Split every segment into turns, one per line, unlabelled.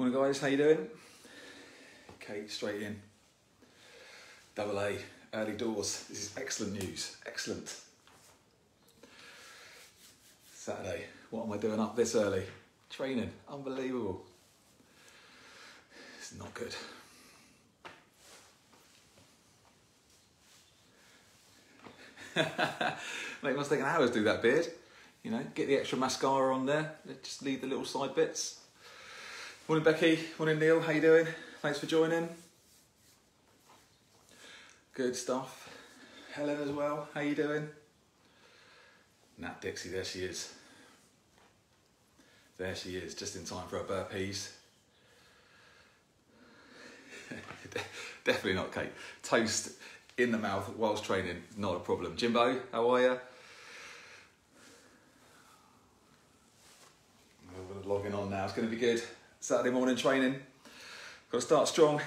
Morning guys, how you doing? Okay, straight in. Double A, early doors. This is excellent news, excellent. Saturday, what am I doing up this early? Training, unbelievable. It's not good. Mate, it must take an hour to do that beard. You know, get the extra mascara on there, just leave the little side bits. Morning Becky, morning Neil, how you doing? Thanks for joining. Good stuff. Helen as well, how you doing? Nat Dixie, there she is. There she is, just in time for her burpees. Definitely not Kate. Toast in the mouth whilst training, not a problem. Jimbo, how are you? I'm logging on now, it's going to be good. Saturday morning training. Got to start strong.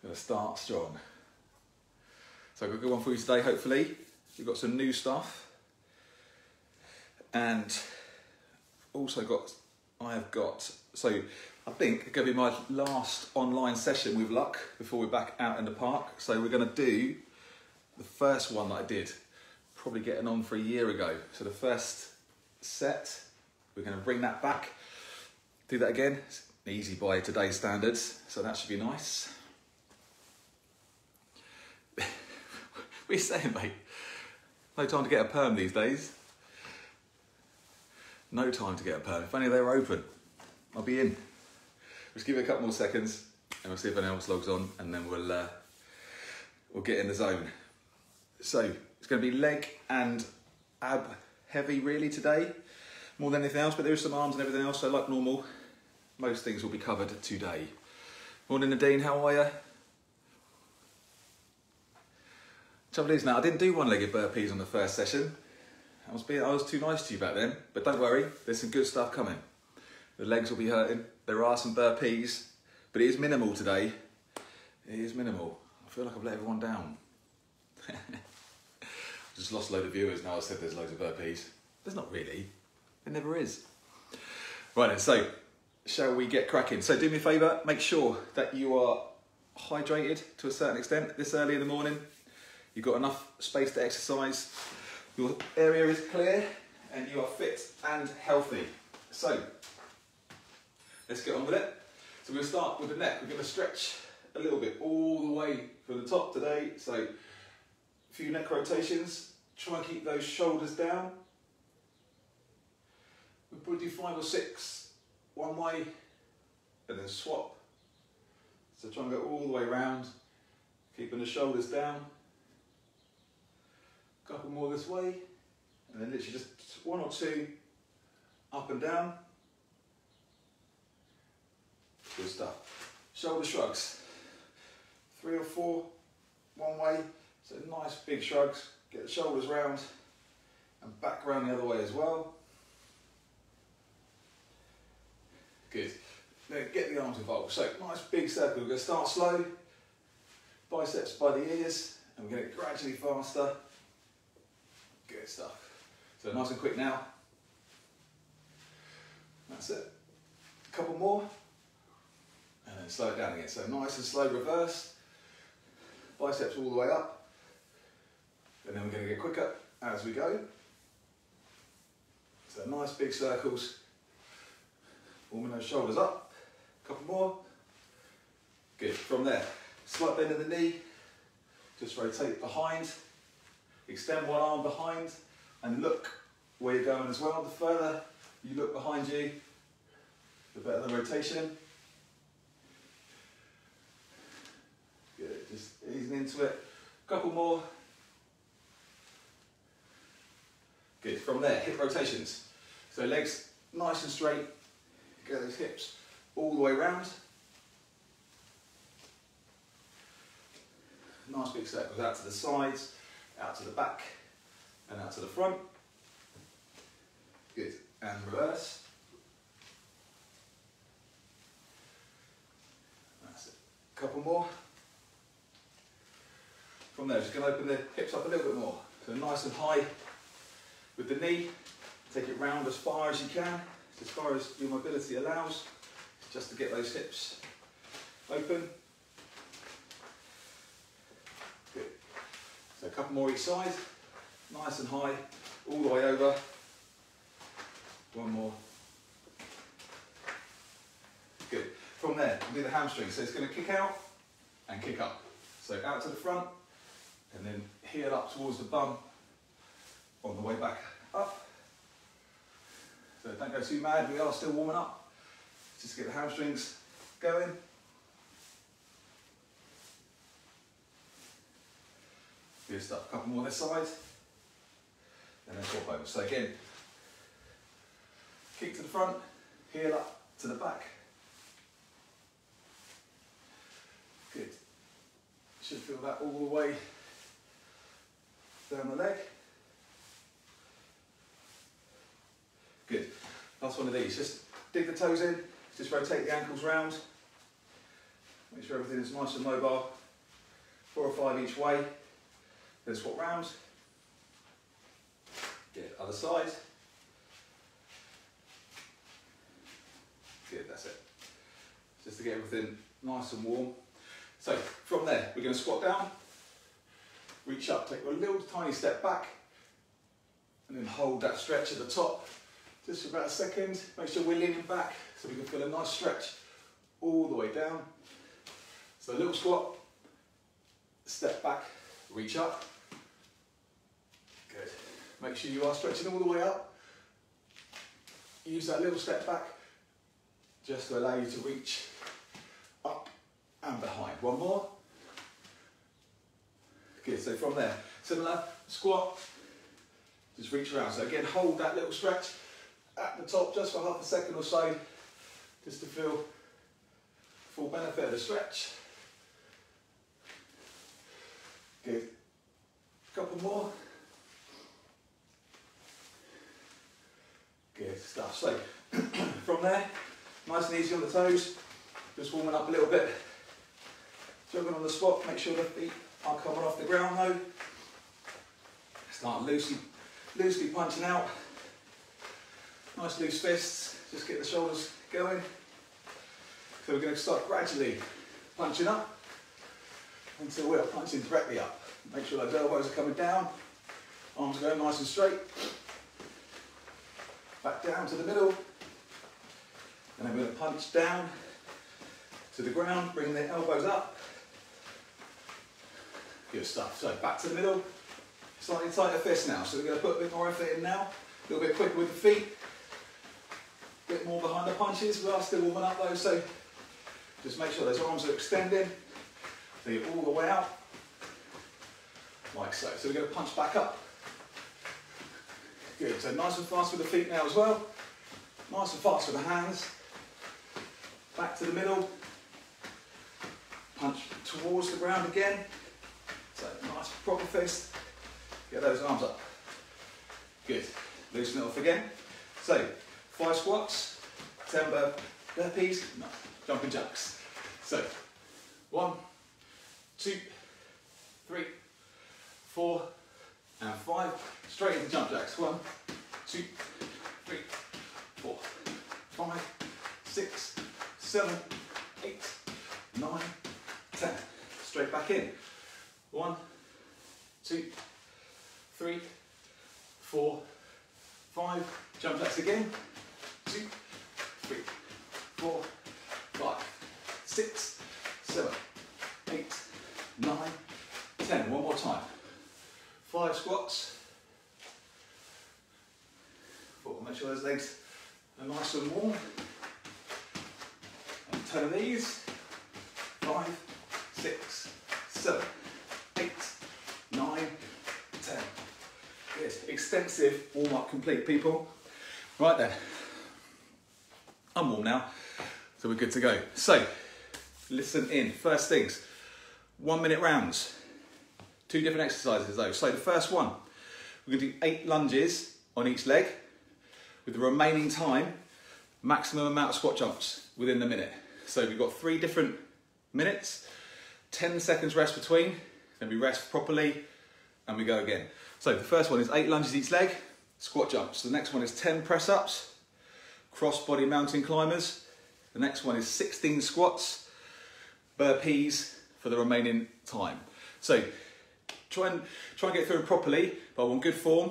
Got to start strong. So I've got a good one for you today, hopefully. We've got some new stuff. And also so I think it's going to be my last online session with luck before we're back out in the park. So we're going to do the first one that I did, probably getting on for a year ago. So the first set, we're going to bring that back, do that again. It's easy by today's standards, so that should be nice. What are you saying, mate? No time to get a perm these days. No time to get a perm. If only they were open, I'll be in. Just give it a couple more seconds and we'll see if anyone else logs on, and then we'll get in the zone. So it's going to be leg and ab heavy really today, more than anything else, but there is some arms and everything else, so like normal, most things will be covered today. Morning Nadine, how are you? Trouble is now, I didn't do one-legged burpees on the first session. I was too nice to you back then, but don't worry, there's some good stuff coming. The legs will be hurting, there are some burpees, but it is minimal today. It is minimal. I feel like I've let everyone down. Just lost a load of viewers now I said there's loads of burpees. There's not really, there never is. Right then, so shall we get cracking? So do me a favour, make sure that you are hydrated to a certain extent this early in the morning. You've got enough space to exercise, your area is clear, and you are fit and healthy. So let's get on with it. So we're going to start with the neck. We're going to stretch a little bit all the way from the top today. So a few neck rotations. Try and keep those shoulders down. We'll probably do 5 or 6 one way and then swap. So try and go all the way around, keeping the shoulders down. A couple more this way, and then literally just 1 or 2 up and down. Good stuff. Shoulder shrugs. 3 or 4 one way, so nice big shrugs. Get the shoulders round and back around the other way as well. Good. Now get the arms involved. So nice big circle. We're going to start slow. Biceps by the ears, and we're going to get gradually faster. Good stuff. So nice and quick now. That's it. A couple more. And then slow it down again. So nice and slow reverse. Biceps all the way up. And then we're going to get quicker as we go. So nice big circles. Warming those shoulders up. A couple more. Good. From there, slight bend in the knee. Just rotate behind. Extend one arm behind and look where you're going as well. The further you look behind you, the better the rotation. Good. Just easing into it. A couple more. Good. From there, hip rotations. So legs nice and straight. Get those hips all the way around. Nice big circles out to the sides, out to the back, and out to the front. Good. And reverse. That's it. A couple more. From there, just going to open the hips up a little bit more. So nice and high with the knee. Take it round as far as you can. as far as your mobility allows, just to get those hips open. Good. So a couple more each side, nice and high, all the way over. One more. Good. From there, do the hamstring. So it's going to kick out and kick up. So out to the front, and then heel up towards the bum on the way back up. So don't go too mad, we are still warming up. Just get the hamstrings going. Good stuff, a couple more this side. And then swap over. So again, kick to the front, heel up to the back. Good. Should feel that all the way down the leg. Good. Last one of these. Just dig the toes in, just rotate the ankles round. Make sure everything is nice and mobile. 4 or 5 each way. Then swap round. Good. Other side. Good, that's it. Just to get everything nice and warm. So from there, we're going to squat down, reach up, take a little tiny step back, and then hold that stretch at the top just for about a second. Make sure we're leaning back so we can feel a nice stretch all the way down. So a little squat, step back, reach up. Good. Make sure you are stretching all the way up. Use that little step back just to allow you to reach up and behind. One more. Good, so from there, similar, squat, just reach around. So again, hold that little stretch at the top just for half a second or so, just to feel full benefit of the stretch. Good. Couple more. Good stuff. So from there, nice and easy on the toes, just warming up a little bit. Jogging on the spot, make sure the feet are coming off the ground though. Start loosely punching out. Nice loose fists, just get the shoulders going. So we're going to start gradually punching up until we're punching directly up. Make sure those elbows are coming down, arms are going nice and straight. Back down to the middle. And then we're going to punch down to the ground, bring the elbows up. Good stuff. So back to the middle, slightly tighter fist now. So we're going to put a bit more effort in now, a little bit quicker with the feet, a bit more behind the punches. We are still warming up though, so just make sure those arms are extending, so you're all the way out, like so. So we're going to punch back up. Good, so nice and fast with the feet now as well, nice and fast with the hands. Back to the middle, punch towards the ground again. So nice proper fist, get those arms up. Good, loosen it off again. So 5 squats, 10 burpees, no, jumping jacks. So 1, 2, 3, 4 and 5, straight into jump jacks. 1, 2, 3, 4, 5, 6, 7, 8, 9, 10. Straight back in. 1, 2, 3, 4, 5. Jump jacks again. 2, 3, 4, 5, 6, 7, 8, 9, 10. One more time. 5 squats. 4. Make sure those legs are nice and warm. 10 of these. 5, 6, 7, 8, 9, 10. Good. Extensive warm-up complete, people. Right then. I'm warm now, so we're good to go. So, listen in. First things, 1 minute rounds. 2 different exercises though. So the first one, we're going to do 8 lunges on each leg with the remaining time, maximum amount of squat jumps within the minute. So we've got 3 different minutes, 10 seconds rest between, then we rest properly and we go again. So the first one is 8 lunges each leg, squat jumps. The next one is 10 press ups, cross-body mountain climbers. The next one is 16 squats, burpees for the remaining time. So try and get through it properly, but on good form.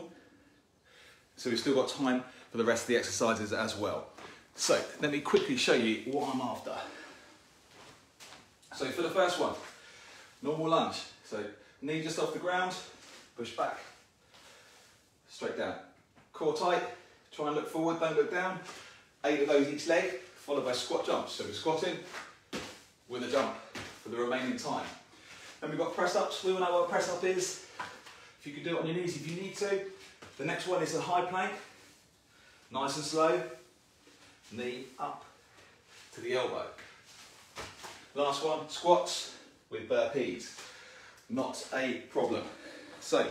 So we've still got time for the rest of the exercises as well. So let me quickly show you what I'm after. So for the first one, normal lunge. So knee just off the ground, push back, straight down. Core tight, try and look forward, don't look down. 8 of those each leg, followed by squat jumps. So we're squatting with a jump for the remaining time. Then we've got press ups. We all know what a press up is. If you can do it on your knees if you need to. The next one is a high plank. Nice and slow. Knee up to the elbow. Last one, squats with burpees. Not a problem. So,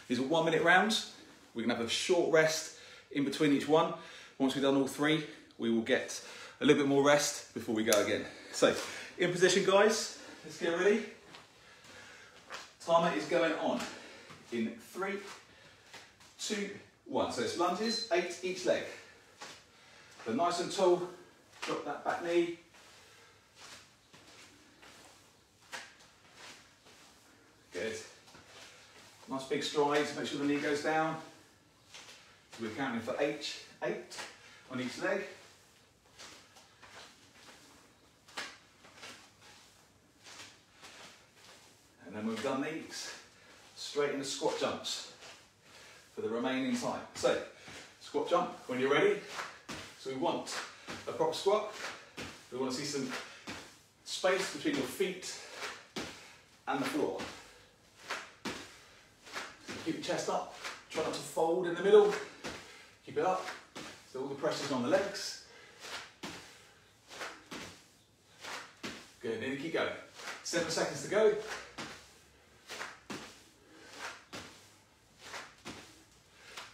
these are 1 minute rounds. We can have a short rest in between each one. Once we've done all 3, we will get a little bit more rest before we go again. So, in position guys, let's get ready. Timer is going on in 3, 2, 1. So it's lunges, 8 each leg. So nice and tall, drop that back knee. Good. Nice big strides, make sure the knee goes down. So we're counting for 8 on each leg. And then we've done these, straight into squat jumps for the remaining time. So, squat jump when you're ready. So we want a proper squat. We want to see some space between your feet and the floor. So keep your chest up, try not to fold in the middle. Keep it up, so all the pressure's on the legs. Good, then keep going. 7 seconds to go.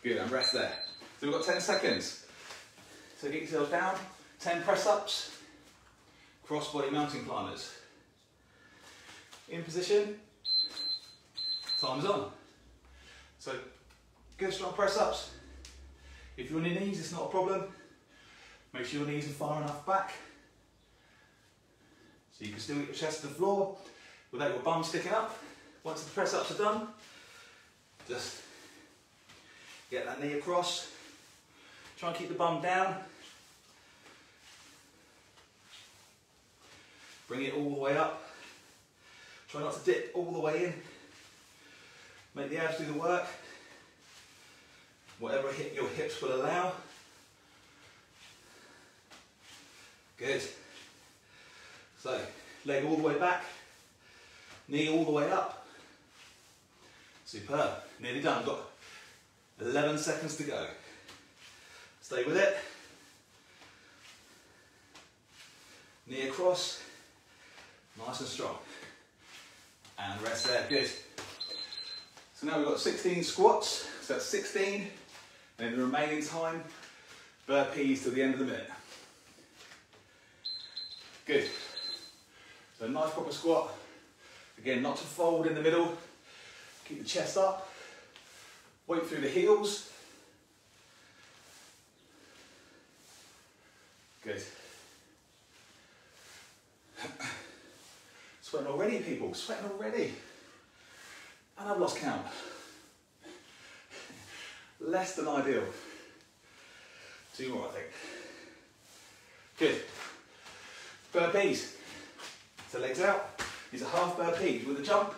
Good, and rest there. So we've got 10 seconds. So get yourselves down, 10 press ups, cross body mountain climbers. In position, time's on. So good strong press ups. If you're on your knees, it's not a problem. Make sure your knees are far enough back. So you can still get your chest to the floor without your bum sticking up. Once the press ups are done, just get that knee across. Try and keep the bum down. Bring it all the way up. Try not to dip all the way in. Make the abs do the work. Whatever your hips will allow. Good. So, leg all the way back. Knee all the way up. Superb. Nearly done. Got 11 seconds to go. Stay with it. Knee across. Nice and strong. And rest there. Good. So now we've got 16 squats. So that's 16. And in the remaining time, burpees till the end of the minute. Good. So a nice proper squat. Again, not to fold in the middle. Keep the chest up. Weight through the heels. Good. Sweating already, people. Sweating already. And I've lost count. Less than ideal. 2 more, I think. Good. Burpees. So legs out. These are half burpees with a jump.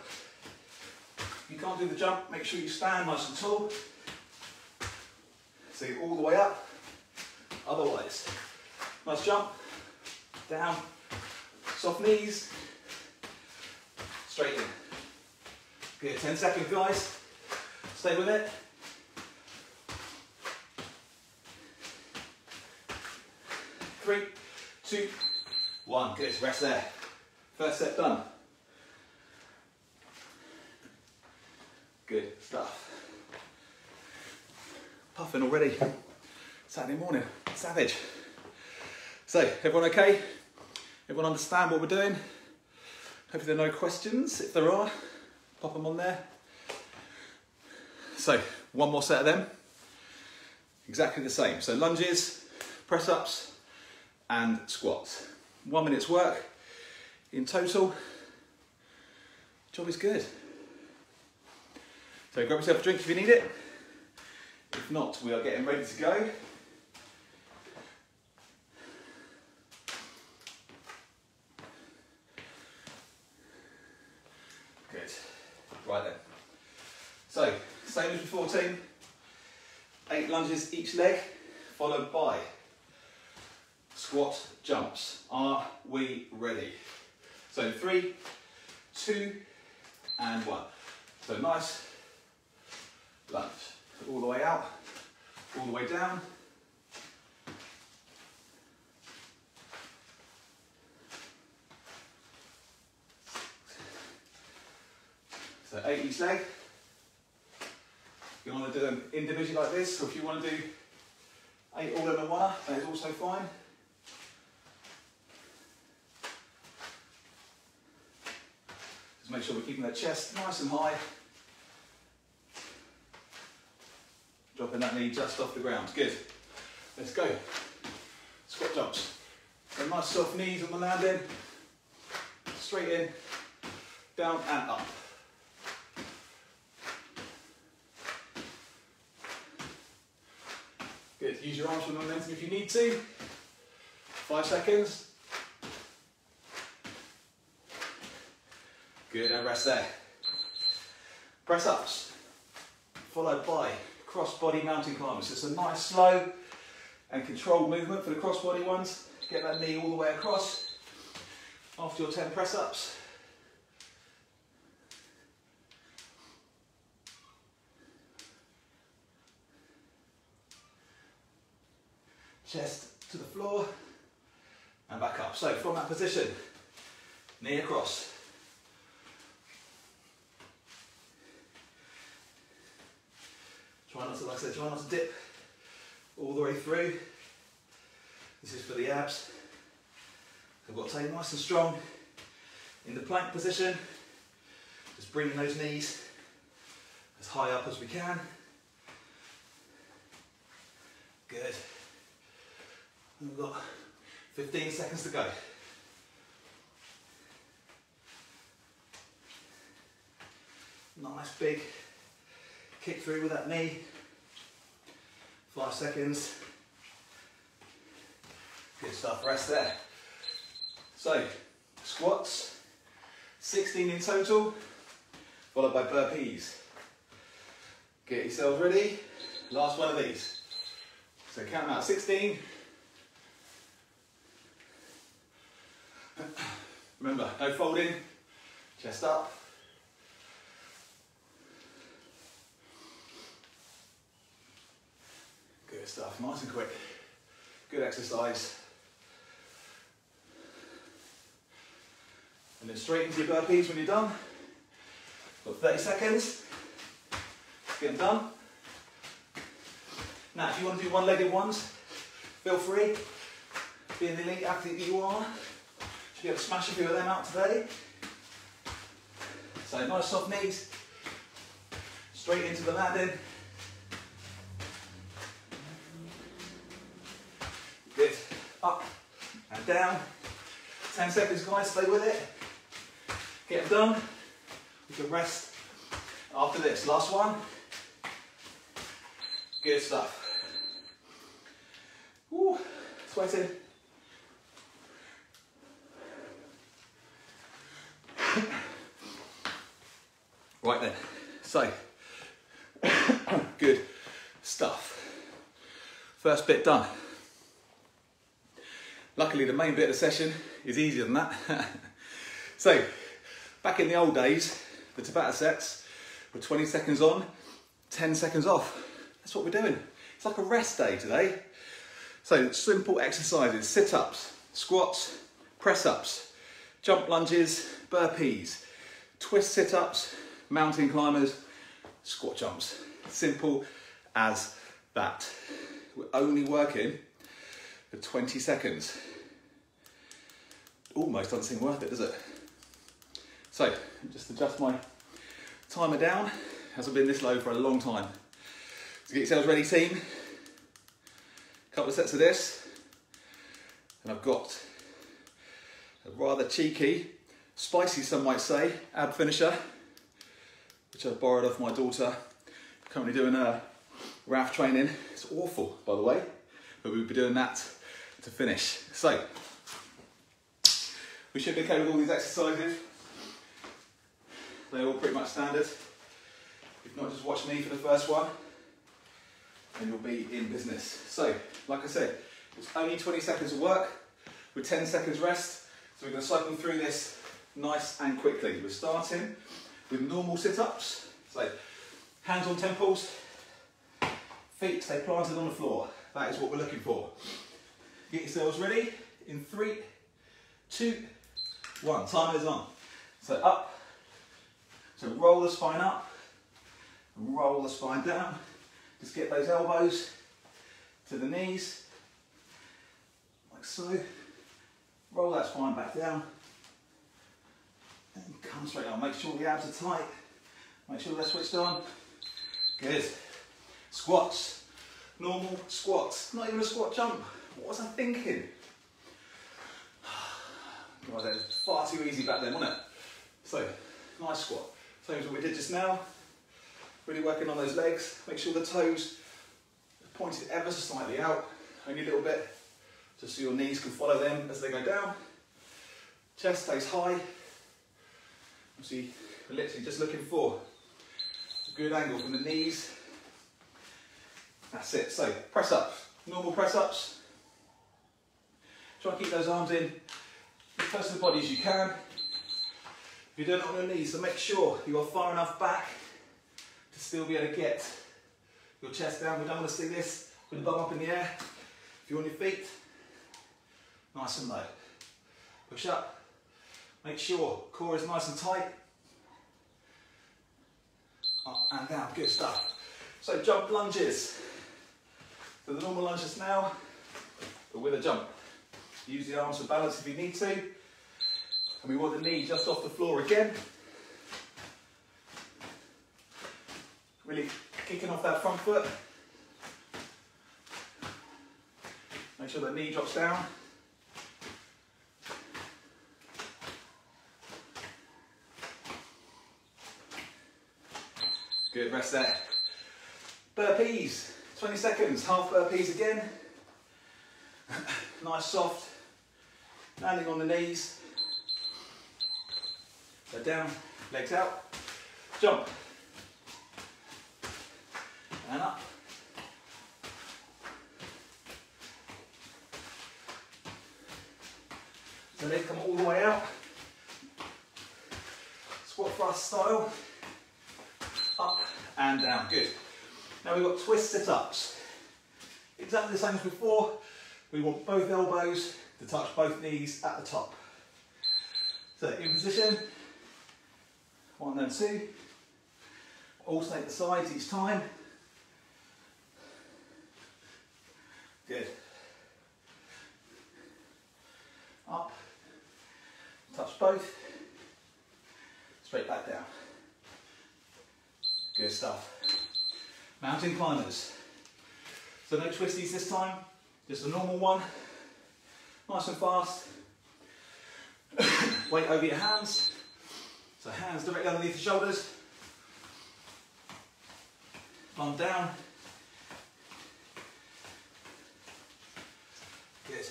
If you can't do the jump, make sure you stand nice and tall. So you're all the way up. Otherwise, nice jump. Down. Soft knees. Straight in. Good. 10 seconds, guys. Stay with it. 3, 2, 1. Good. Rest there. First set done. Good stuff. Puffing already. Saturday morning. Savage. So, everyone okay? Everyone understand what we're doing? Hopefully there are no questions. If there are, pop them on there. So, one more set of them. exactly the same. So lunges, press ups and squats. 1 minute's work in total. Job is good. So grab yourself a drink if you need it. If not, we are getting ready to go. Good. Right then. So, same as before team. 8 lunges each leg, followed by squat jumps. Are we ready? So 3, 2 and 1. So nice lunge. All the way out, all the way down. So 8 each leg. If you want to do them individually like this, or if you want to do 8 all in a one, that is also fine. Just make sure we're keeping that chest nice and high. Dropping that knee just off the ground. Good. Let's go. Squat jumps. So nice soft knees on the landing. Straight in, down and up. Good. Use your arms for momentum if you need to. 5 seconds. Good, and rest there. Press ups, followed by cross-body mountain climbers. It's a nice, slow and controlled movement for the cross-body ones. Get that knee all the way across after your 10 press-ups. Chest to the floor and back up. So from that position, knee across. Try not to, like I said, try not to dip all the way through. This is for the abs. I've got to stay nice and strong in the plank position. Just bringing those knees as high up as we can. Good. And we've got 15 seconds to go. Nice big kick through with that knee. 5 seconds. Good stuff, rest there. So, squats, 16 in total, followed by burpees. Get yourselves ready. Last one of these. So count them out, 16. Remember, no folding, chest up. Good stuff, nice and quick. Good exercise. And then straight into your burpees when you're done. Got 30 seconds. Get them done. Now, if you want to do one-legged ones, feel free. Being the elite athlete that you are, should be able to smash a few of them out today. So nice soft knees. Straight into the landing. Good. Up and down. 10 seconds, guys. Stay with it. Get them done. We can rest after this. Last one. Good stuff. Woo, sweating. Right then. So, good stuff. First bit done. Luckily, the main bit of the session is easier than that. So, back in the old days, the Tabata sets were 20 seconds on, 10 seconds off. That's what we're doing. It's like a rest day today. So, simple exercises, sit-ups, squats, press-ups, jump lunges, burpees, twist sit-ups, mountain climbers, squat jumps. Simple as that. We're only working for 20 seconds. Almost doesn't seem worth it, does it? So, just adjust my timer down. Hasn't been this low for a long time. So get yourselves ready, team. couple of sets of this, and I've got a rather cheeky, spicy some might say, ab finisher, which I borrowed off my daughter. Currently doing a RAF training. It's awful, by the way, but we'll be doing that to finish. So, we should be okay with all these exercises. They're all pretty much standard. If not, just watch me for the first one and you'll be in business. So, like I said, it's only 20 seconds of work with 10 seconds rest. So we're going to cycle through this nice and quickly. We're starting with normal sit-ups. So, hands on temples, feet stay planted on the floor. That is what we're looking for. Get yourselves ready in 3, 2, 1. Timer is on. So up. So roll the spine up and roll the spine down. Just get those elbows to the knees, like so. Roll that spine back down and come straight on. Make sure the abs are tight. Make sure they're switched on. Good. Squats. Normal squats. Not even a squat jump. What was I thinking? God, that was far too easy back then, wasn't it? So, nice squat. Same as what we did just now. Really working on those legs. Make sure the toes are pointed ever so slightly out. Only a little bit. Just so your knees can follow them as they go down. Chest stays high. See, we're literally just looking for a good angle from the knees. That's it. So, press ups. Normal press ups. Try and keep those arms in as close to the body as you can. If you're doing it on your knees, so make sure you are far enough back to still be able to get your chest down. We don't want to see this with the bum up in the air. If you're on your feet, nice and low. Push up. Make sure core is nice and tight. Up and down. Good stuff. So jump lunges. So the normal lunges now, but with a jump. Use the arms for balance if you need to. And we want the knee just off the floor again. Really kicking off that front foot. Make sure the knee drops down. Good, rest there. Burpees, 20 seconds, half burpees again. Nice soft, landing on the knees. So down, legs out, jump, and up. So legs come all the way out. Squat thrust style. Up and down, good. Now we've got twist sit-ups. Exactly the same as before. We want both elbows to touch both knees at the top. So in position, 1 and 2. Alternate the sides each time. Good. Up, touch both, straight back down. Good stuff. Mountain climbers. So no twisties this time, just a normal one. Nice and fast. Weight over your hands. So hands directly underneath the shoulders. Arm down. Good.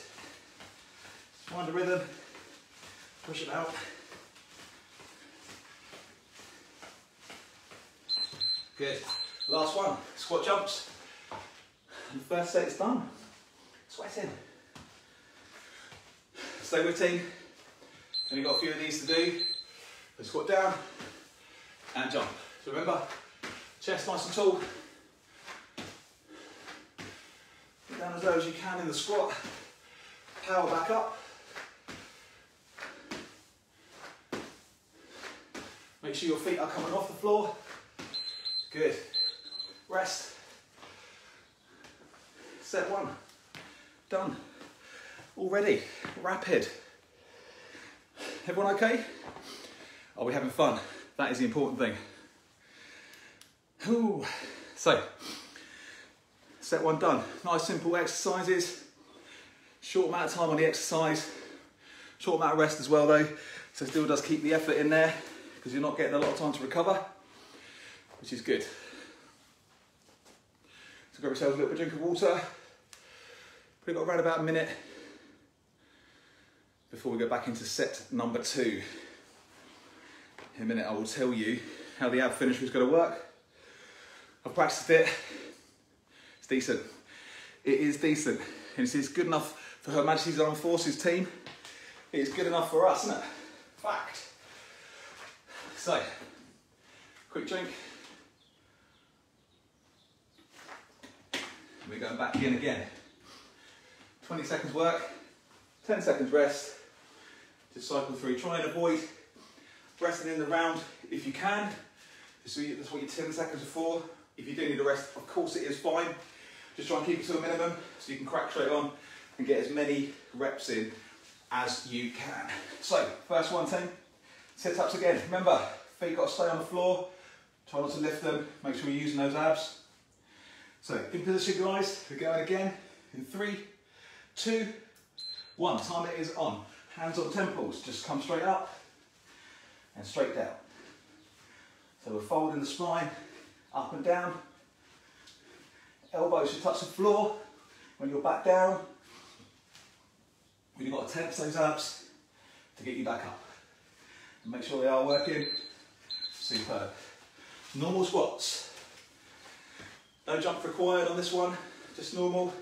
Find a rhythm. Push it out. Good. Last one, squat jumps. And the first set is done. Sweating. Stay with team. Only got a few of these to do. So squat down and jump. So remember, chest nice and tall. Get down as low as you can in the squat. Power back up. Make sure your feet are coming off the floor. Good. Rest. Set 1. Done. Already. Rapid. Everyone okay? Are we having fun? That is the important thing. Ooh. So Set one done. Nice simple exercises. Short amount of time on the exercise. Short amount of rest as well though. So still does keep the effort in there because you're not getting a lot of time to recover, which is good. So grab yourselves a little bit of drink of water. We've got around about a minute before we go back into set number 2. In a minute I will tell you how the ab finisher is going to work. I've practiced it. It's decent. It is decent. And it's good enough for Her Majesty's Armed Forces team. It is good enough for us, isn't it? Fact. So, quick drink. We're going back in again. 20 seconds work, 10 seconds rest. Just cycle through. Try and avoid resting in the round if you can. That's what your 10 seconds are for. If you do need a rest, of course it is fine. Just try and keep it to a minimum so you can crack straight on and get as many reps in as you can. So, first one, team. Sit-ups again. Remember, feet got to stay on the floor. Try not to lift them. Make sure you're using those abs. So, in position, guys. We're going again in 3, 2, 1. Timer is on. Hands on temples. Just come straight up and straight down. So we're folding the spine up and down. Elbows should touch the floor when you're back down. You've got to tense those abs to get you back up. And make sure they are working. Superb. Normal squats. No jump required on this one, just normal.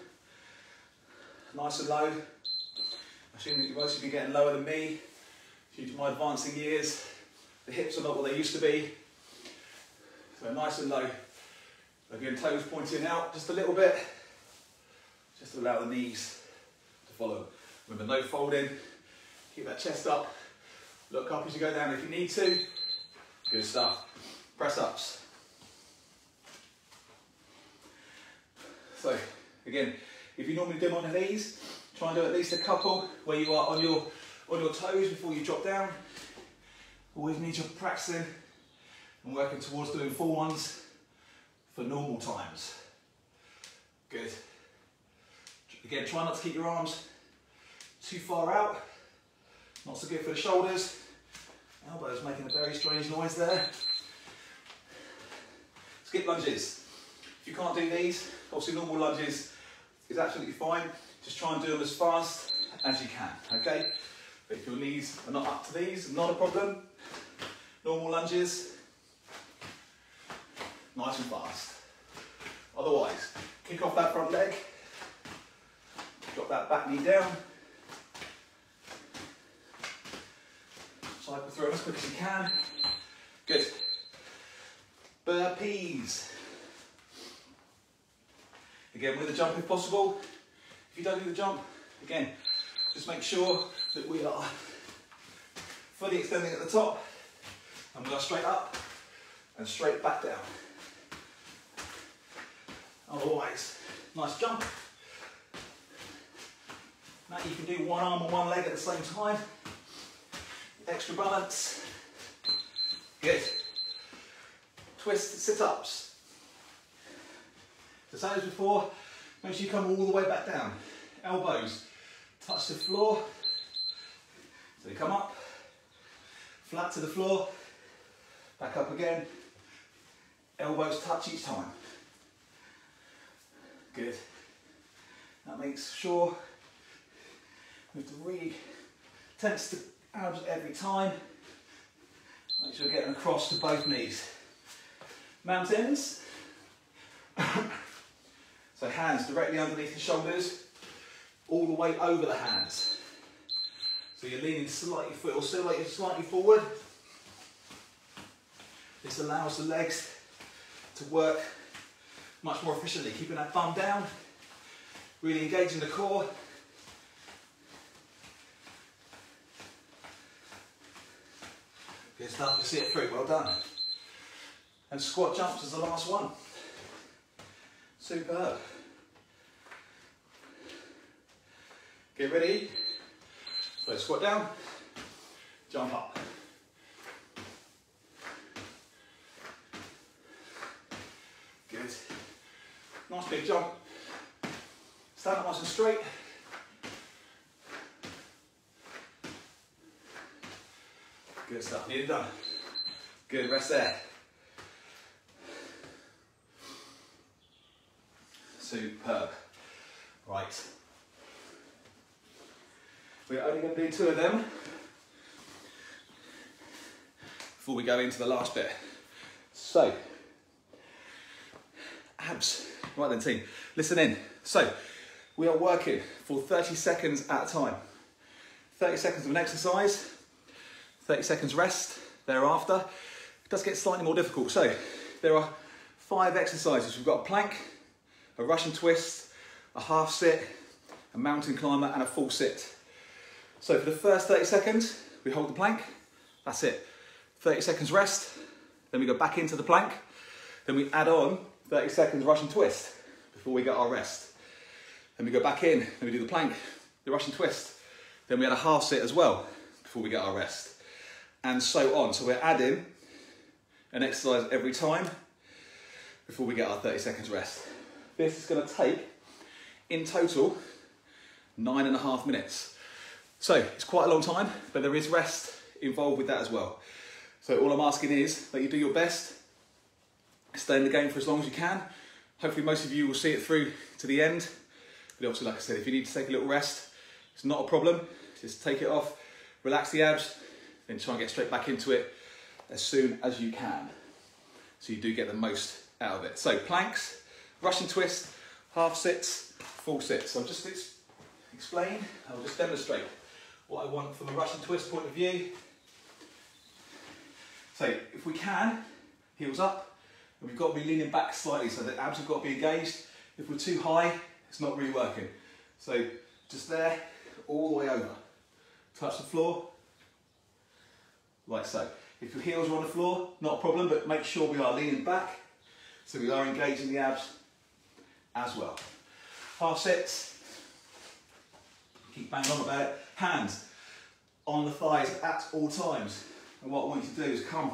Nice and low. I assume that most of you are getting lower than me due to my advancing years. The hips are not what they used to be. So nice and low. Again, toes pointing out just a little bit. Just to allow the knees to follow. Remember, no folding. Keep that chest up. Look up as you go down if you need to. Good stuff. Press ups. So, again, if you normally do them on the knees, try and do at least a couple where you are on your toes before you drop down. Always means you're practicing and working towards doing full ones for normal times. Good. Again, try not to keep your arms too far out. Not so good for the shoulders. Elbows making a very strange noise there. Skip lunges. If you can't do these, obviously normal lunges is absolutely fine. Just try and do them as fast as you can, okay? But if your knees are not up to these, not a problem. Normal lunges, nice and fast. Otherwise, kick off that front leg, drop that back knee down, cycle through as quick as you can. Good. Burpees. Again, with a jump if possible. If you don't do the jump, again, just make sure that we are fully extending at the top and we are straight up and straight back down. Otherwise, nice jump. Now you can do one arm and one leg at the same time. Extra balance. Good. Twist sit-ups. The same as before, make sure you come all the way back down. Elbows touch the floor. So you come up, flat to the floor, back up again. Elbows touch each time. Good. That makes sure we have to really tense the abs every time. Make sure you're getting across to both knees. Mountains. So hands directly underneath the shoulders, all the way over the hands. So you're leaning slightly forward, or still like you're slightly forward. This allows the legs to work much more efficiently, keeping that thumb down, really engaging the core. Good stuff, you see it through, well done. And squat jumps is the last one. Superb. Get ready. So squat down, jump up. Good. Nice big jump. Stand up nice and straight. Good stuff, nearly done. Good, rest there. Superb. Right. We're only going to do 2 of them before we go into the last bit. So, abs. Right then team, listen in. So, we are working for 30 seconds at a time. 30 seconds of an exercise, 30 seconds rest thereafter. It does get slightly more difficult. So, there are 5 exercises. We've got a plank, a Russian twist, a half sit, a mountain climber and a full sit. So for the first 30 seconds, we hold the plank, that's it. 30 seconds rest, then we go back into the plank, then we add on 30 seconds Russian twist before we get our rest. Then we go back in, then we do the plank, the Russian twist, then we add a half sit as well before we get our rest. And so on, so we're adding an exercise every time before we get our 30 seconds rest. This is going to take, in total, 9.5 minutes. So it's quite a long time, but there is rest involved with that as well. So all I'm asking is that you do your best, stay in the game for as long as you can. Hopefully most of you will see it through to the end. But obviously, like I said, if you need to take a little rest, it's not a problem. Just take it off, relax the abs, then try and get straight back into it as soon as you can. So you do get the most out of it. So planks, Russian twist, half sits, full sits. So I'll just explain, I'll just demonstrate what I want from a Russian twist point of view. So if we can, heels up, and we've got to be leaning back slightly so the abs have got to be engaged. If we're too high, it's not really working. So just there, all the way over. Touch the floor, like so. If your heels are on the floor, not a problem, but make sure we are leaning back so we are engaging the abs as well. Half sits, keep banging on about it. Hands on the thighs at all times. And what I want you to do is come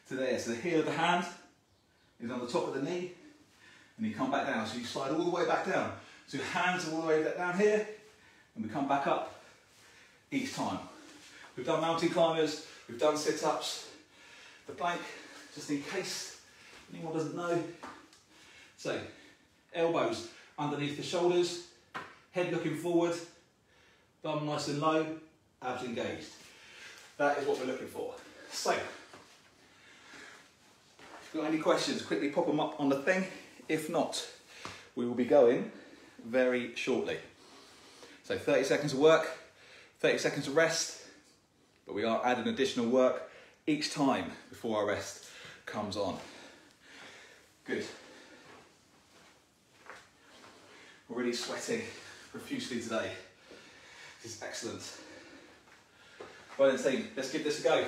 to there. So the heel of the hand is on the top of the knee, and you come back down. So you slide all the way back down. So your hands are all the way down here, and we come back up each time. We've done mountain climbers, we've done sit-ups, the plank, just in case anyone doesn't know. So, elbows underneath the shoulders, head looking forward, bum nice and low, abs engaged. That is what we're looking for. So, if you've got any questions, quickly pop them up on the thing. If not, we will be going very shortly. So 30 seconds of work, 30 seconds of rest, but we are adding additional work each time before our rest comes on. Good. We're really sweating profusely today. This is excellent. Right then team, let's give this a go.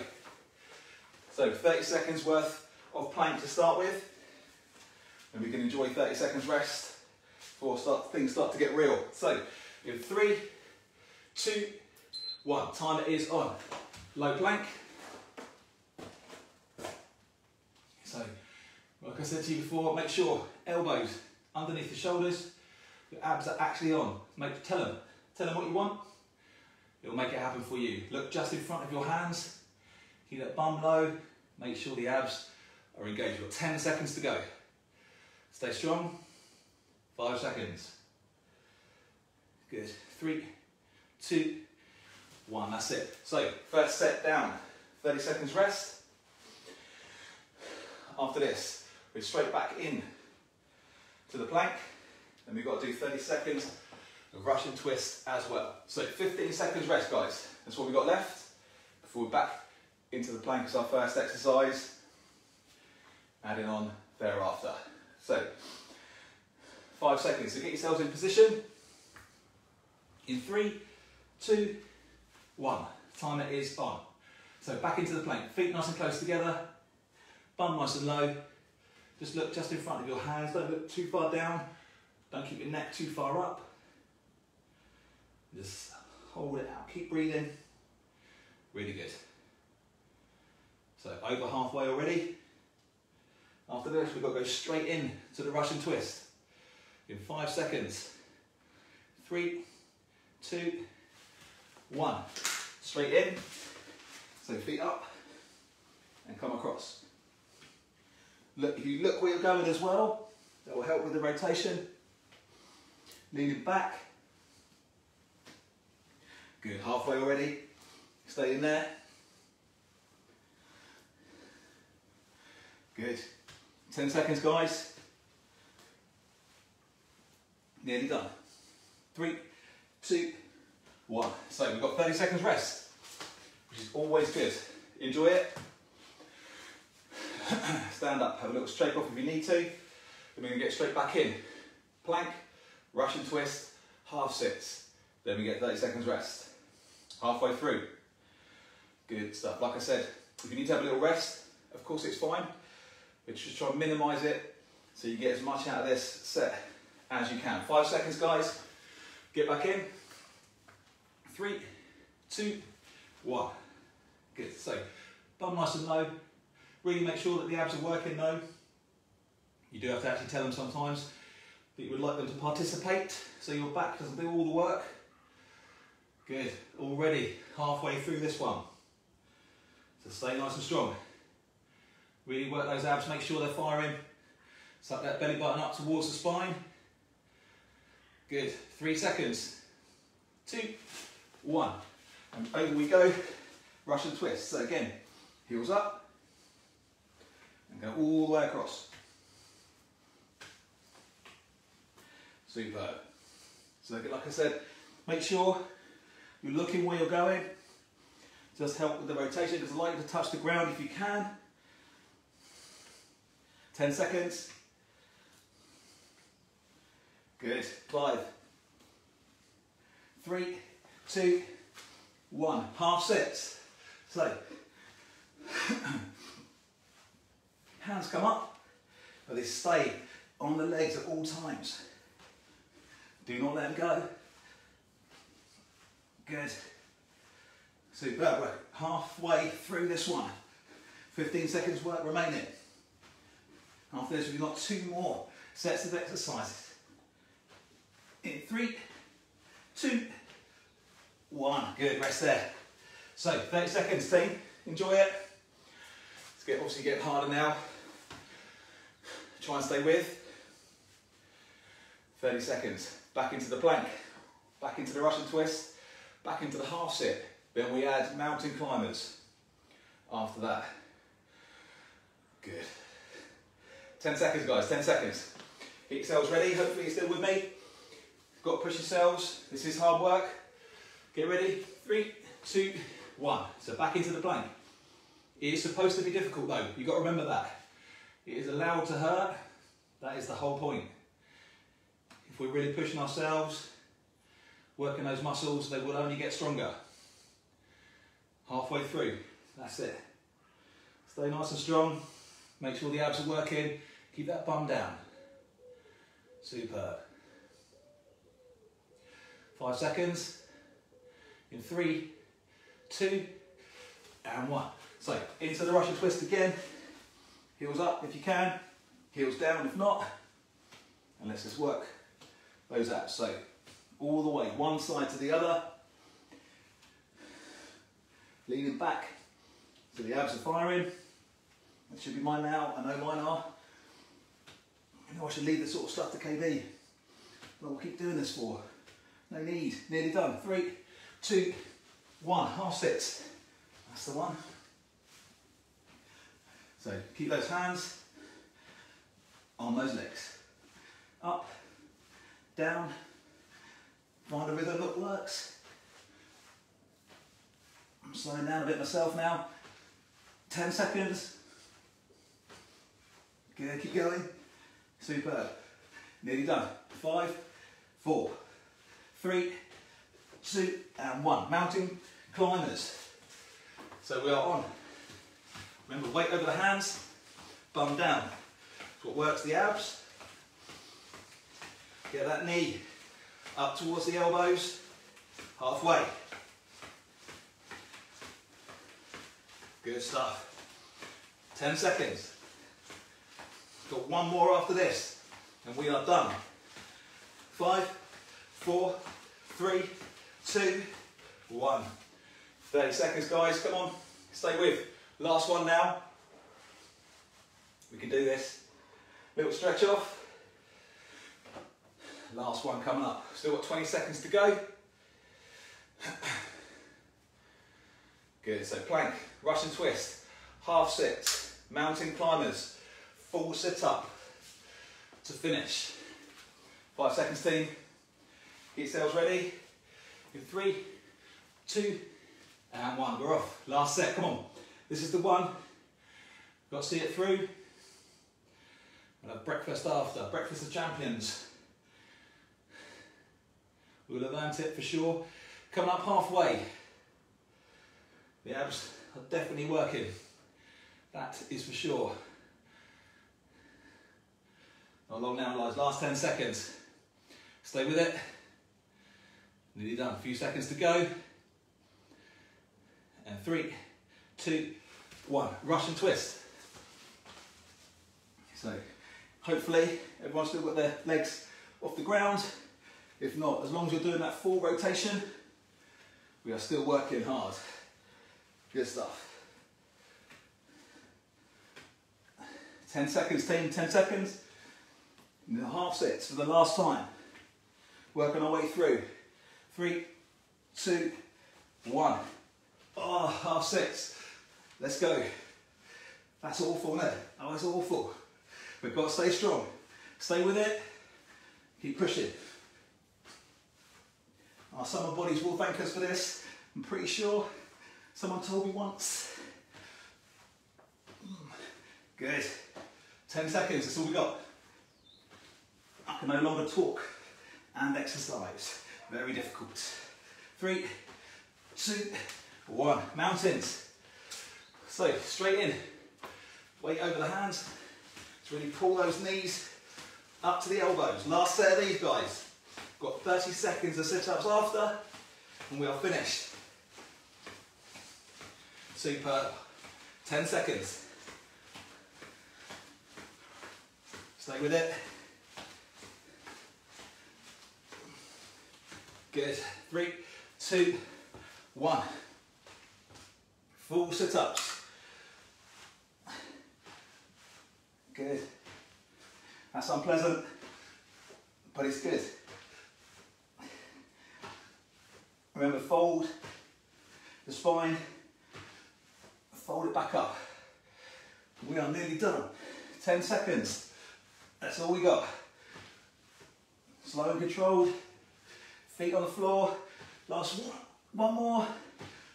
So 30 seconds worth of plank to start with, and we can enjoy 30 seconds rest before things start to get real. So in 3, 2, 1, timer is on. Low plank. So, like I said to you before, make sure elbows underneath the shoulders, your abs are actually on. Tell them what you want. It'll make it happen for you. Look just in front of your hands. Keep that bum low. Make sure the abs are engaged. You've got 10 seconds to go. Stay strong. 5 seconds. Good. 3, 2, 1. That's it. So, first set down. 30 seconds rest. After this, we're straight back in to the plank. Then we've got to do 30 seconds of Russian twist as well. So 15 seconds rest, guys. That's what we've got left before we're back into the plank as our first exercise. Adding on thereafter. So 5 seconds. So get yourselves in position. In 3, 2, 1. Timer is on. So back into the plank. Feet nice and close together. Bum nice and low. Just look just in front of your hands. Don't look too far down. Don't keep your neck too far up. Just hold it out. Keep breathing. Really good. So over halfway already. After this, we've got to go straight in to the Russian twist. In 5 seconds. 3, 2, 1. Straight in. So feet up and come across. Look, if you look where you're going as well, that will help with the rotation. Leaning back. Good, halfway already. Stay in there. Good. 10 seconds, guys. Nearly done. 3, 2, 1. So we've got 30 seconds rest, which is always good. Enjoy it. Stand up, have a little shake off if you need to. Then we're going to get straight back in. Plank, Russian twist, half sits. Then we get 30 seconds rest. Halfway through. Good stuff. Like I said, if you need to have a little rest, of course it's fine. But just try and minimise it so you get as much out of this set as you can. 5 seconds, guys. Get back in. 3, 2, 1. Good. So, bum nice and low. Really make sure that the abs are working though. You do have to actually tell them sometimes that you would like them to participate so your back doesn't do all the work. Good. Already halfway through this one. So stay nice and strong. Really work those abs, make sure they're firing. Suck that belly button up towards the spine. Good. 3 seconds. 2, 1. And over we go. Russian twist. So again, heels up and go all the way across. Superb. So like I said, make sure you're looking where you're going. Just help with the rotation because I like you to touch the ground if you can. 10 seconds. Good. 5, 3, 2, 1. Half sets. So, hands come up, but they stay on the legs at all times. Do not let them go. Good. Superb. We're halfway through this one. 15 seconds work remaining. After this, we've got 2 more sets of exercises. In 3, 2, 1. Good, rest there. So, 30 seconds, team. Enjoy it. It's obviously getting harder now. Try and stay with. 30 seconds. Back into the plank. Back into the Russian twist. Back into the half sit. Then we add mountain climbers after that. Good. 10 seconds, guys, 10 seconds. Get yourselves ready. Hopefully you're still with me. Got to push yourselves. This is hard work. Get ready. 3, 2, 1. So back into the plank. It is supposed to be difficult though. You've got to remember that. It is allowed to hurt. That is the whole point. If we're really pushing ourselves, working those muscles, they will only get stronger. Halfway through. That's it. Stay nice and strong. Make sure the abs are working. Keep that bum down. Superb. 5 seconds. In 3, 2, and 1. So, into the Russian twist again. Heels up if you can. Heels down if not. And let's just work those abs. So, all the way, one side to the other. Leaning back so the abs are firing. That should be mine now. I know mine are. I know I should leave this sort of stuff to KB. But we'll keep doing this for. No need. Nearly done. 3, 2, 1. Half sits. That's the one. So keep those hands on those legs. Up, down. Find a rhythm that works. I'm slowing down a bit myself now. 10 seconds. Good, keep going. Superb. Nearly done. 5, 4, 3, 2, and 1. Mountain climbers. So we are on. Remember, weight over the hands, bum down. That's what works the abs. Get that knee up towards the elbows, halfway. Good stuff. 10 seconds. Got one more after this, and we are done. 5, 4, 3, 2, 1. 30 seconds, guys, come on, stay with. Last one now. We can do this. Little stretch off. Last one coming up. Still got 20 seconds to go. Good, so plank, Russian twist, half sits, mountain climbers, full sit up to finish. 5 seconds team, get yourselves ready. In 3, 2, and 1, we're off. Last set, come on. This is the one, got to see it through. We'll have breakfast after, breakfast of champions. We'll have learnt it for sure. Coming up halfway. The abs are definitely working. That is for sure. Not long now, guys. Last 10 seconds. Stay with it. Nearly done. A few seconds to go. And 3, 2, 1. Russian twist. So, hopefully, everyone's still got their legs off the ground. If not, as long as you're doing that full rotation, we are still working hard. Good stuff. 10 seconds, team, 10 seconds. And the half sets for the last time. Working our way through. 3, 2, 1. Oh, half sets. Let's go. That's awful, isn't it? Oh, it's awful. We've got to stay strong. Stay with it. Keep pushing. Our summer bodies will thank us for this. I'm pretty sure. Someone told me once. Good. 10 seconds, that's all we got. I can no longer talk and exercise. Very difficult. 3, 2, 1. Mountains. So, straight in. Weight over the hands. Let's really pull those knees up to the elbows. Last set of these, guys. Got 30 seconds of sit-ups after, and we are finished. Superb. 10 seconds. Stay with it. Good. 3, 2, 1. Full sit-ups. Good. That's unpleasant, but it's good. Remember, fold the spine, fold it back up. We are nearly done. 10 seconds. That's all we got. Slow and controlled. Feet on the floor. Last one more.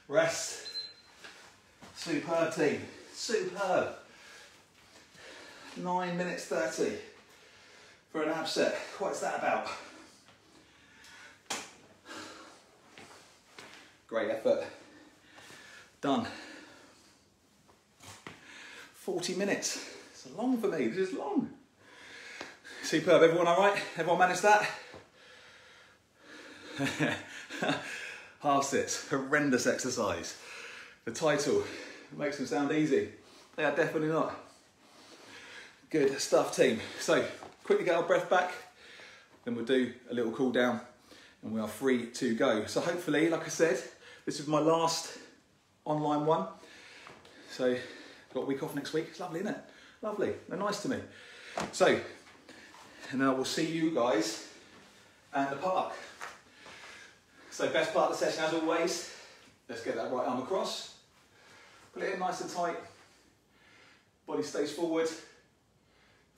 Rest. Superb, team. Superb. 9 minutes 30 for an ab set. What's that about? Great effort. Done. 40 minutes. It's long for me. This is long. Superb. Everyone all right? Everyone managed that? Half sits. Horrendous exercise. The title makes them sound easy. They are definitely not. Good stuff, team. So, quickly get our breath back. Then we'll do a little cool down and we are free to go. So hopefully, like I said, this is my last online one. So, got a week off next week. It's lovely, isn't it? Lovely. They're nice to me. So, and I will see you guys at the park. So, best part of the session, as always, let's get that right arm across. Pull it in nice and tight. Body stays forward.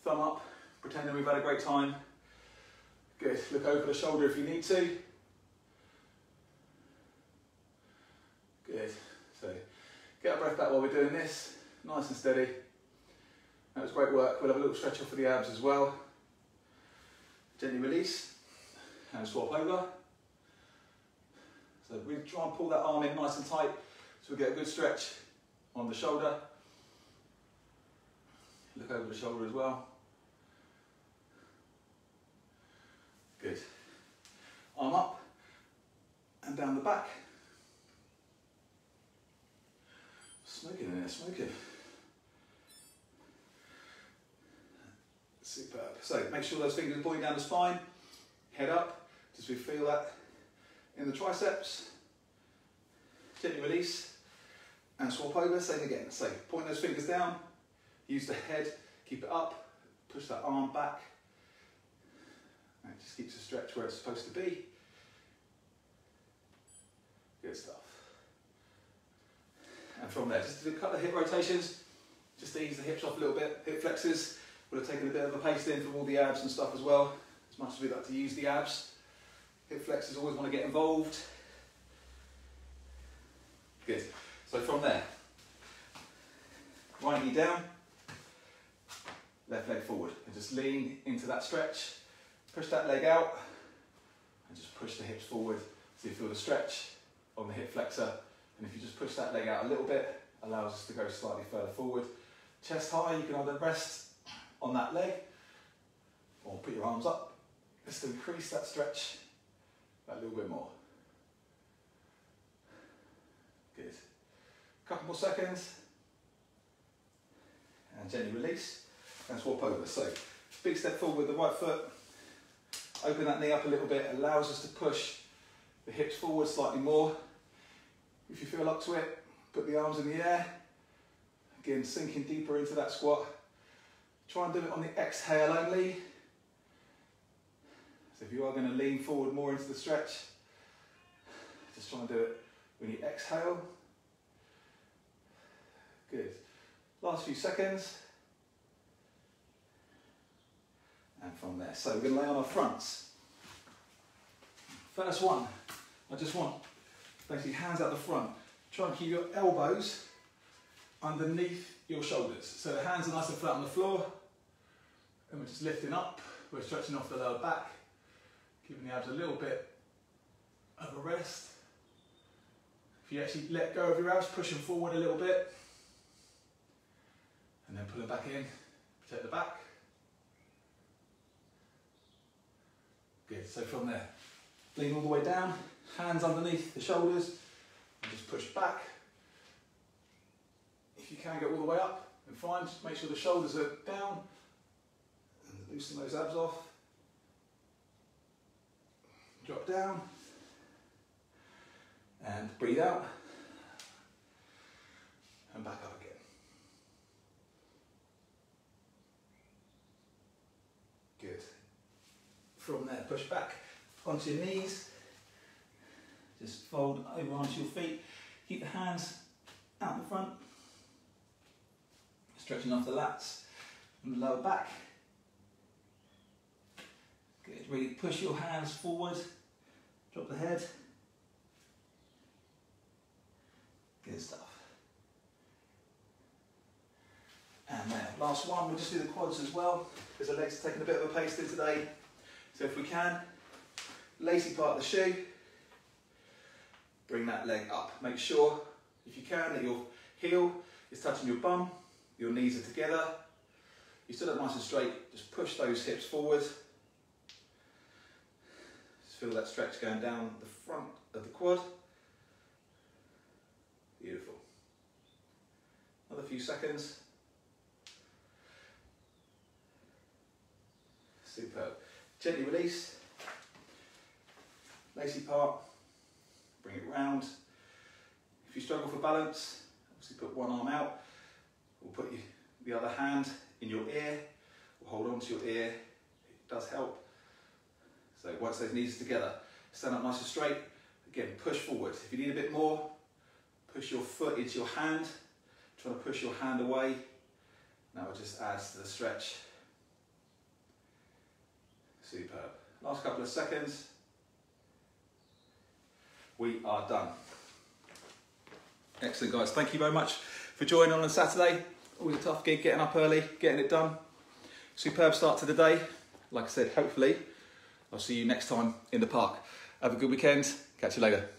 Thumb up. Pretending we've had a great time. Good. Look over the shoulder if you need to. Good. So, get our breath back while we're doing this. Nice and steady. That was great work. We'll have a little stretch off for the abs as well. Gently release. And swap over. So really try and pull that arm in nice and tight so we get a good stretch on the shoulder. Look over the shoulder as well. Good. Arm up and down the back. Smoking in there, smoking. Superb. So make sure those fingers are pointing down the spine. Head up, just we feel that in the triceps, gently release and swap over, same again. So point those fingers down, use the head, keep it up, push that arm back, and it just keeps the stretch where it's supposed to be. Good stuff. And from there, just do a couple of hip rotations, just to ease the hips off a little bit. Hip flexors would have taken a bit of a paste in from all the abs and stuff as well, as much as we like to use the abs. Hip flexors always want to get involved. Good. So from there, right knee down, left leg forward, and just lean into that stretch. Push that leg out, and just push the hips forward so you feel the stretch on the hip flexor. And if you just push that leg out a little bit, allows us to go slightly further forward. Chest high, you can either rest on that leg or put your arms up just to increase that stretch a little bit more. Good. Couple more seconds. And gently release and swap over. So big step forward with the right foot. Open that knee up a little bit, allows us to push the hips forward slightly more. If you feel up to it, put the arms in the air. Again, sinking deeper into that squat. Try and do it on the exhale only. So if you are going to lean forward more into the stretch, just try and do it when you exhale. Good. Last few seconds. And from there. So we're going to lay on our fronts. First one, I just want basically hands out the front. Try and keep your elbows underneath your shoulders. So the hands are nice and flat on the floor. And we're just lifting up. We're stretching off the lower back. Giving the abs a little bit of a rest. If you actually let go of your abs, push them forward a little bit. And then pull them back in. Protect the back. Good, so from there, lean all the way down, hands underneath the shoulders, and just push back. If you can get all the way up, then fine, just make sure the shoulders are down, and loosen those abs off. Drop down, and breathe out, and back up again. Good. From there, push back onto your knees, just fold over onto your feet, keep the hands out in front, stretching off the lats and the lower back. Good, really push your hands forward, drop the head. Good stuff. And then last one, we'll just do the quads as well, because the legs are taking a bit of a pace in today. So if we can, lacy part of the shoe, bring that leg up. Make sure, if you can, that your heel is touching your bum, your knees are together. You stood up nice and straight, just push those hips forward. Just feel that stretch going down the front of the quad. Beautiful. Another few seconds. Superb. Gently release, lacy part, bring it round. If you struggle for balance, obviously put one arm out, or put the other hand in your ear, or hold on to your ear, it does help. So once those knees are together, stand up nice and straight, again push forward. If you need a bit more, push your foot into your hand, try to push your hand away, that will just add to the stretch. Superb. Last couple of seconds. We are done. Excellent, guys. Thank you very much for joining on Saturday. Always a tough gig, getting up early, getting it done. Superb start to the day. Like I said, hopefully, I'll see you next time in the park. Have a good weekend. Catch you later.